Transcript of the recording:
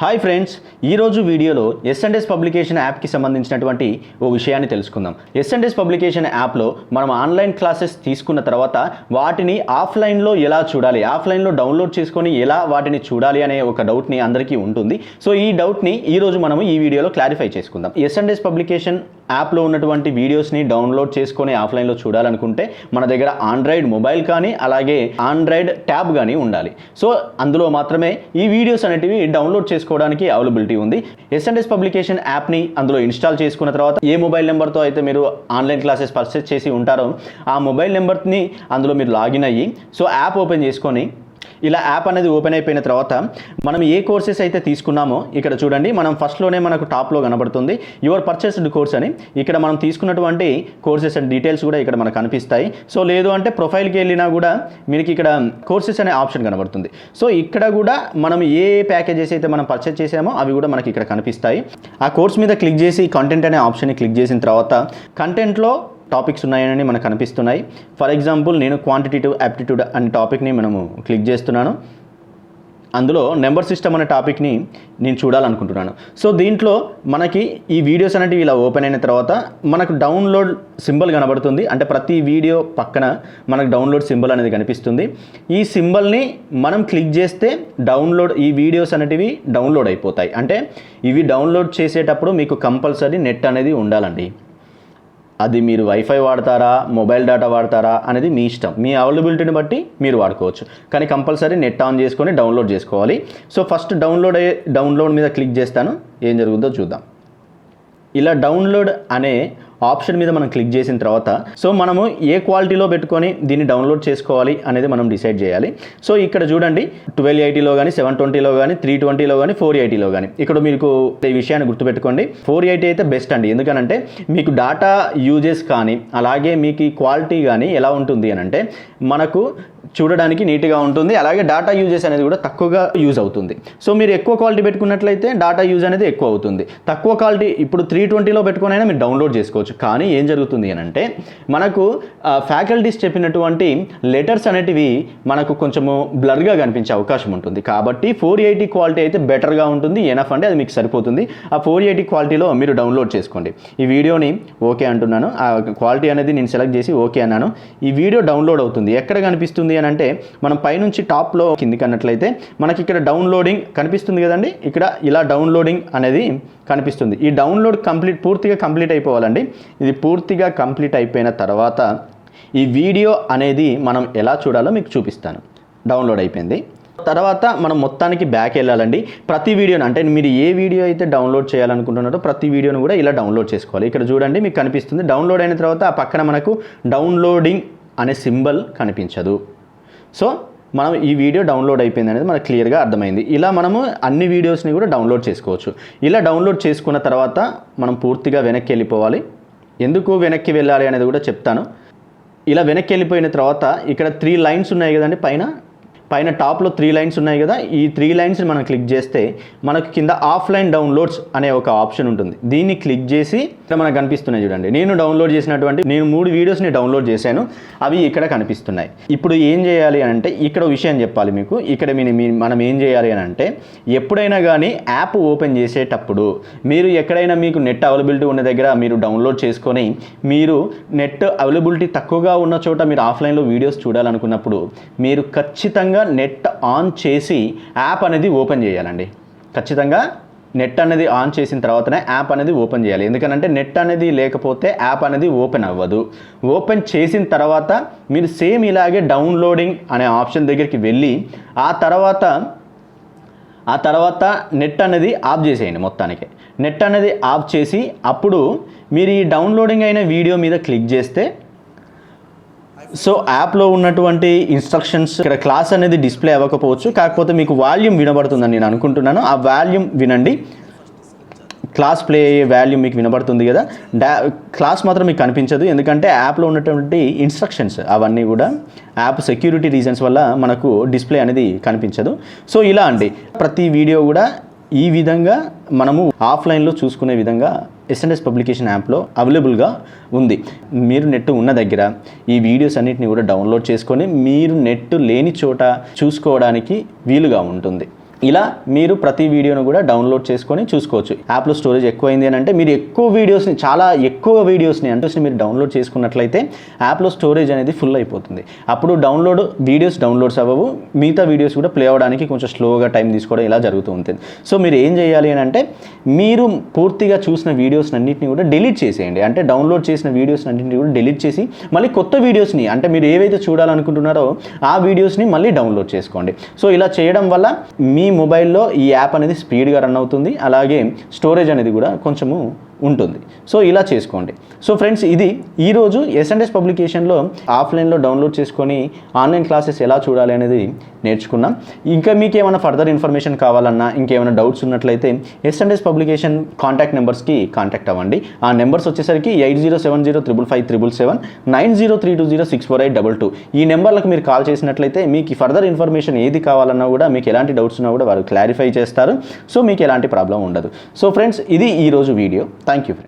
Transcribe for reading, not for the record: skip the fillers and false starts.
Hi friends, ఈరోజు వీడియోలో S&S publication యాప్కి సంబంధించినటువంటి ఓ విషయాన్ని తెలుసుకుందాం. S&S పబ్లికేషన్ యాప్లో మనం ఆన్లైన్ క్లాసెస్ తీసుకున్న తర్వాత వాటిని ఆఫ్లైన్లో ఎలా చూడాలి, ఆఫ్లైన్లో డౌన్లోడ్ చేసుకొని ఎలా వాటిని చూడాలి అనే ఒక డౌట్ని అందరికీ ఉంటుంది. సో ఈ డౌట్ని ఈరోజు మనము ఈ వీడియోలో క్లారిఫై చేసుకుందాం. S&S పబ్లికేషన్ యాప్లో ఉన్నటువంటి వీడియోస్ని డౌన్లోడ్ చేసుకొని ఆఫ్లైన్లో చూడాలనుకుంటే మన దగ్గర ఆండ్రాయిడ్ మొబైల్ కానీ అలాగే ఆండ్రాయిడ్ ట్యాబ్ కానీ ఉండాలి. సో అందులో మాత్రమే ఈ వీడియోస్ అనేటివి డౌన్లోడ్ చేసుకోవడానికి అవైలబిలిటీ ఉంది. S&S పబ్లికేషన్ యాప్ని అందులో ఇన్స్టాల్ చేసుకున్న తర్వాత ఏ మొబైల్ నెంబర్తో అయితే మీరు ఆన్లైన్ క్లాసెస్ పర్చేస్ చేసి ఉంటారో ఆ మొబైల్ నెంబర్ని అందులో మీరు లాగిన్ అయ్యి సో యాప్ ఓపెన్ చేసుకొని ఇలా యాప్ అనేది ఓపెన్ అయిపోయిన తర్వాత మనం ఏ కోర్సెస్ అయితే తీసుకున్నామో ఇక్కడ చూడండి, మనం ఫస్ట్లోనే మనకు టాప్లో కనబడుతుంది యువర్ పర్చేస్డ్ కోర్స్ అని. ఇక్కడ మనం తీసుకున్నటువంటి కోర్సెస్ అండ్ డీటెయిల్స్ కూడా ఇక్కడ మనకు కనిపిస్తాయి. సో లేదు అంటే ప్రొఫైల్కి వెళ్ళినా కూడా మీకు ఇక్కడ కోర్సెస్ అనే ఆప్షన్ కనబడుతుంది. సో ఇక్కడ కూడా మనం ఏ ప్యాకేజెస్ అయితే మనం పర్చేస్ చేసామో అవి కూడా మనకి ఇక్కడ కనిపిస్తాయి. ఆ కోర్స్ మీద క్లిక్ చేసి కంటెంట్ అనే ఆప్షన్ని క్లిక్ చేసిన తర్వాత కంటెంట్లో టాపిక్స్ ఉన్నాయని మనకు కనిపిస్తున్నాయి. ఫర్ ఎగ్జాంపుల్ నేను క్వాంటిటేటివ్ యాప్టిట్యూడ్ అనే టాపిక్ని మనము క్లిక్ చేస్తున్నాను. అందులో నెంబర్ సిస్టమ్ అనే టాపిక్ని నేను చూడాలనుకుంటున్నాను. సో దీంట్లో మనకి ఈ వీడియోస్ అనేటివి ఇలా ఓపెన్ అయిన తర్వాత మనకు డౌన్లోడ్ సింబల్ కనబడుతుంది. అంటే ప్రతి వీడియో పక్కన మనకు డౌన్లోడ్ సింబల్ అనేది కనిపిస్తుంది. ఈ సింబల్ని మనం క్లిక్ చేస్తే ఈ వీడియోస్ అనేటివి డౌన్లోడ్ అయిపోతాయి. అంటే ఇవి డౌన్లోడ్ చేసేటప్పుడు మీకు కంపల్సరీ నెట్ అనేది ఉండాలండి. అది మీరు వైఫై వాడతారా, మొబైల్ డేటా వాడతారా అనేది మీ ఇష్టం, మీ అవైలబిలిటీని బట్టి మీరు వాడుకోవచ్చు. కానీ కంపల్సరీ నెట్ ఆన్ చేసుకొని డౌన్లోడ్ చేసుకోవాలి. సో ఫస్ట్ డౌన్లోడ్ మీద క్లిక్ చేస్తాను, ఏం జరుగుతుందో చూద్దాం. ఇలా డౌన్లోడ్ అనే ఆప్షన్ మీద మనం క్లిక్ చేసిన తర్వాత సో మనము ఏ క్వాలిటీలో పెట్టుకొని దీన్ని డౌన్లోడ్ చేసుకోవాలి అనేది మనం డిసైడ్ చేయాలి. సో ఇక్కడ చూడండి 1280లో కానీ 720లో కానీ 320లో కానీ 480లో కానీ ఇక్కడ మీకు ఈ విషయాన్ని గుర్తుపెట్టుకోండి. 480 అయితే బెస్ట్ అండి. ఎందుకనంటే మీకు డేటా యూజెస్ కానీ అలాగే మీకు ఈ క్వాలిటీ కానీ ఎలా ఉంటుంది అని అంటే మనకు చూడడానికి నీట్గా ఉంటుంది. అలాగే డేటా యూజెస్ అనేది కూడా తక్కువగా యూజ్ అవుతుంది. సో మీరు ఎక్కువ క్వాలిటీ పెట్టుకున్నట్లయితే డేటా యూజ్ అనేది ఎక్కువ అవుతుంది. తక్కువ క్వాలిటీ ఇప్పుడు 320లో పెట్టుకొని అయినా మీరు డౌన్లోడ్ చేసుకోవచ్చు. కానీ ఏం జరుగుతుంది అని అంటే మనకు ఫ్యాకల్టీస్ చెప్పినటువంటి లెటర్స్ అనేటివి మనకు కొంచెము బ్లర్గా కనిపించే అవకాశం ఉంటుంది. కాబట్టి 480 క్వాలిటీ అయితే బెటర్గా ఉంటుంది. ఎనఫ్ అంటే అది మీకు సరిపోతుంది. ఆ 480 క్వాలిటీలో మీరు డౌన్లోడ్ చేసుకోండి. ఈ వీడియోని ఓకే అంటున్నాను. ఆ క్వాలిటీ అనేది నేను సెలెక్ట్ చేసి ఓకే అన్నాను. ఈ వీడియో డౌన్లోడ్ అవుతుంది. ఎక్కడ కనిపిస్తుంది అని అంటే మనం పైనుంచి టాప్లో కిందికి అన్నట్లయితే మనకి ఇక్కడ డౌన్లోడింగ్ కనిపిస్తుంది కదండి. ఇక్కడ ఇలా డౌన్లోడింగ్ అనేది కనిపిస్తుంది. ఈ డౌన్లోడ్ పూర్తిగా కంప్లీట్ అయిపోవాలండి. ఇది పూర్తిగా కంప్లీట్ అయిపోయిన తర్వాత ఈ వీడియో అనేది మనం ఎలా చూడాలో మీకు చూపిస్తాను. డౌన్లోడ్ అయిపోయింది. తర్వాత మనం మొత్తానికి బ్యాక్ వెళ్ళాలండి. ప్రతి వీడియోని అంటే మీరు ఏ వీడియో అయితే డౌన్లోడ్ చేయాలనుకుంటున్నారో ప్రతి వీడియోను కూడా ఇలా డౌన్లోడ్ చేసుకోవాలి. ఇక్కడ చూడండి మీకు కనిపిస్తుంది. డౌన్లోడ్ అయిన తర్వాత ఆ పక్కన మనకు డౌన్లోడింగ్ అనే సింబల్ కనిపించదు. సో మనం ఈ వీడియో డౌన్లోడ్ అయిపోయింది అనేది మనకు క్లియర్గా అర్థమైంది. ఇలా మనము అన్ని వీడియోస్ని కూడా డౌన్లోడ్ చేసుకోవచ్చు. ఇలా డౌన్లోడ్ చేసుకున్న తర్వాత మనం పూర్తిగా వెనక్కి వెళ్ళిపోవాలి. ఎందుకు వెనక్కి వెళ్ళాలి అనేది కూడా చెప్తాను. ఇలా వెనక్కి వెళ్ళిపోయిన తర్వాత ఇక్కడ 3 లైన్స్ ఉన్నాయి కదండి, పైన టాప్లో 3 లైన్స్ ఉన్నాయి కదా. ఈ 3 లైన్స్ని మనం క్లిక్ చేస్తే మనకు కింద ఆఫ్లైన్ డౌన్లోడ్స్ అనే ఒక ఆప్షన్ ఉంటుంది. దీన్ని క్లిక్ చేసి ఇక్కడ మనకు కనిపిస్తున్నాయి చూడండి. నేను 3 వీడియోస్ని డౌన్లోడ్ చేశాను. అవి ఇక్కడ కనిపిస్తున్నాయి. ఇప్పుడు ఏం చేయాలి అని అంటే ఇక్కడ విషయం చెప్పాలి మీకు. ఇక్కడ మనం ఏం చేయాలి అని అంటే ఎప్పుడైనా కానీ యాప్ ఓపెన్ చేసేటప్పుడు మీరు ఎక్కడైనా మీకు నెట్ అవైలబిలిటీ ఉన్న దగ్గర మీరు డౌన్లోడ్ చేసుకొని మీరు నెట్ అవైలబిలిటీ తక్కువగా ఉన్న చోట మీరు ఆఫ్లైన్లో వీడియోస్ చూడాలనుకున్నప్పుడు మీరు ఖచ్చితంగా నెట్ ఆన్ చేసి యాప్ అనేది ఓపెన్ చేయాలండి. ఖచ్చితంగా నెట్ అనేది ఆన్ చేసిన తర్వాతనే యాప్ అనేది ఓపెన్ చేయాలి. ఎందుకంటే నెట్ అనేది లేకపోతే యాప్ అనేది ఓపెన్ అవ్వదు. ఓపెన్ చేసిన తర్వాత మీరు సేమ్ ఇలాగే డౌన్లోడింగ్ అనే ఆప్షన్ దగ్గరికి వెళ్ళి ఆ తర్వాత నెట్ అనేది ఆఫ్ చేసేయండి. మొత్తానికి నెట్ అనేది ఆఫ్ చేసి అప్పుడు మీరు ఈ డౌన్లోడింగ్ అయిన వీడియో మీద క్లిక్ చేస్తే సో యాప్లో ఉన్నటువంటి ఇన్స్ట్రక్షన్స్ ఇక్కడ క్లాస్ అనేది డిస్ప్లే అవ్వకపోవచ్చు. కాకపోతే మీకు వాల్యూమ్ వినబడుతుందని నేను అనుకుంటున్నాను. ఆ వాల్యూమ్ వినండి. క్లాస్ ప్లే అయ్యే వాల్యూమ్ మీకు వినబడుతుంది కదా. క్లాస్ మాత్రం మీకు కనిపించదు. ఎందుకంటే యాప్లో ఉన్నటువంటి ఇన్స్ట్రక్షన్స్ అవన్నీ కూడా యాప్ సెక్యూరిటీ రీజన్స్ వల్ల మనకు డిస్ప్లే అనేది కనిపించదు. సో ఇలా అండి ప్రతి వీడియో కూడా ఈ విధంగా మనము ఆఫ్లైన్లో చూసుకునే విధంగా S&S పబ్లికేషన్ యాప్లో అవైలబుల్గా ఉంది. మీరు నెట్ ఉన్న దగ్గర ఈ వీడియోస్ అన్నిటిని కూడా డౌన్లోడ్ చేసుకొని మీరు నెట్ లేని చోట చూసుకోవడానికి వీలుగా ఉంటుంది. ఇలా మీరు ప్రతి వీడియోను కూడా డౌన్లోడ్ చేసుకొని చూసుకోవచ్చు. యాప్లో స్టోరేజ్ ఎక్కువైంది అని అంటే మీరు చాలా ఎక్కువ వీడియోస్ని అంటే మీరు డౌన్లోడ్ చేసుకున్నట్లయితే యాప్లో స్టోరేజ్ అనేది ఫుల్ అయిపోతుంది. అప్పుడు వీడియోస్ డౌన్లోడ్స్ అవ్వవు, మిగతా వీడియోస్ కూడా ప్లే అవ్వడానికి కొంచెం స్లోగా టైం తీసుకోవడం ఇలా జరుగుతూ ఉంటుంది. సో మీరు ఏం చేయాలి అని అంటే మీరు పూర్తిగా చూసిన వీడియోస్ అన్నింటినీ కూడా డిలీట్ చేసేయండి. అంటే డౌన్లోడ్ చేసిన వీడియోస్ అన్నింటినీ కూడా డిలీట్ చేసి మళ్ళీ కొత్త వీడియోస్ని అంటే మీరు ఏవైతే చూడాలనుకుంటున్నారో ఆ వీడియోస్ని మళ్ళీ డౌన్లోడ్ చేసుకోండి. సో ఇలా చేయడం వల్ల మీ మొబైల్లో ఈ యాప్ అనేది స్పీడ్గా రన్ అవుతుంది, అలాగే స్టోరేజ్ అనేది కూడా కొంచెము ఉంటుంది. సో ఇలా చేసుకోండి. సో ఫ్రెండ్స్, ఇది ఈరోజు S&S పబ్లికేషన్లో ఆఫ్లైన్లో డౌన్లోడ్ చేసుకొని ఆన్లైన్ క్లాసెస్ ఎలా చూడాలి అనేది నేర్చుకున్నాం. ఇంకా మీకు ఏమైనా ఫర్దర్ ఇన్ఫర్మేషన్ కావాలన్నా ఇంకేమైనా డౌట్స్ ఉన్నట్లయితే S&S పబ్లికేషన్ కాంటాక్ట్ నెంబర్స్కి కాంటాక్ట్ అవ్వండి. ఆ నెంబర్స్ వచ్చేసరికి 8070555777 9032064822. ఈ నెంబర్లకు మీరు కాల్ చేసినట్లయితే మీకు ఫర్దర్ ఇన్ఫర్మేషన్ ఏది కావాలన్నా కూడా, మీకు ఎలాంటి డౌట్స్ ఉన్నా కూడా వారు క్లారిఫై చేస్తారు. సో మీకు ఎలాంటి ప్రాబ్లం ఉండదు. సో ఫ్రెండ్స్, ఇది ఈరోజు వీడియో. Thank you friends.